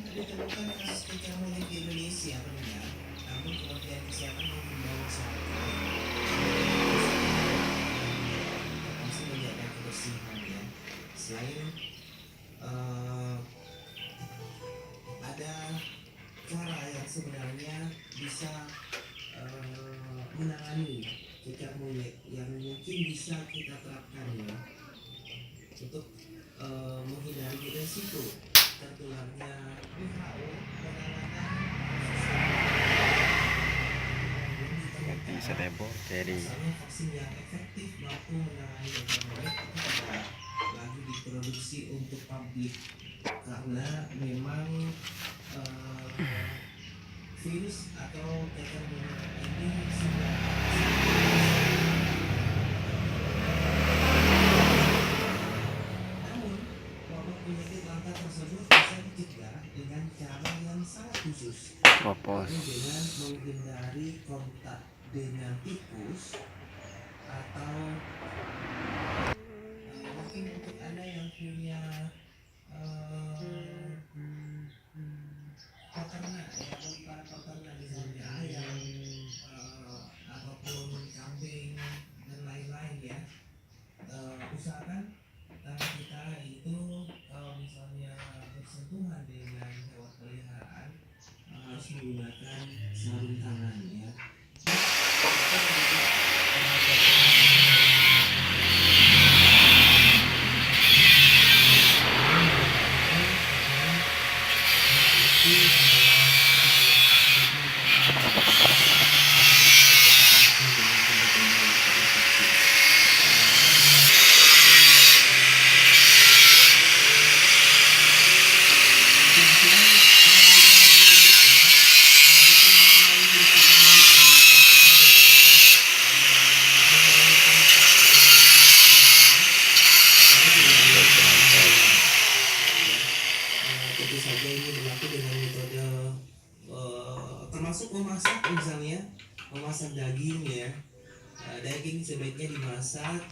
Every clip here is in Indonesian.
ditemukan kasus cacar monyet di Indonesia, pendengar. Namun Kementerian Kesehatan menghimbau masyarakat masih menjaga kebersihan ya. Selain ada cara yang sebenarnya bisa menangani cacar monyet yang mungkin bisa kita terapkan ya untuk menghindari resiko tertularnya. WHO bisa debor jadi vaksin yang efektif mampu menangani cacar monyet itu tidak lagi diproduksi untuk publik karena memang virus atau cacar monyet ini sudah penyakit langka tersebut bisa dicegah dengan cara yang sangat khusus, dengan menghindari kontak dengan tikus atau mungkin untuk Anda yang punya peternak ya, para peternak misalnya ayam ataupun kambing dan lain-lain ya, usahakan kita itu kalau misalnya bersentuhan dengan hewan peliharaan harus menggunakan sarung tangan ya. Tentu saja ini berlaku dengan metode termasuk memasak, misalnya memasak daging ya. Daging sebaiknya dimasak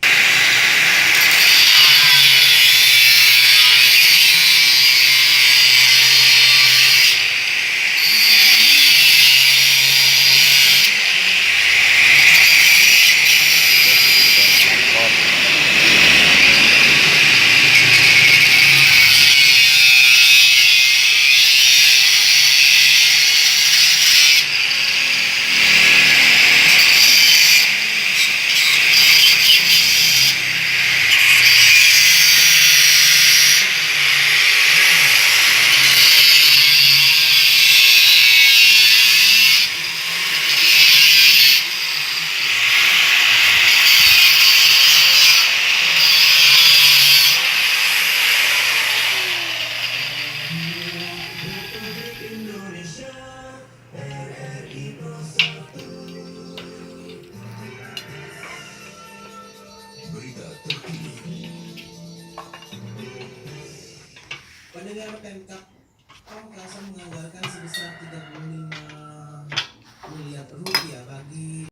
pendengar Pemkab Pamekasan menganggarkan sebesar 35 miliar rupiah bagi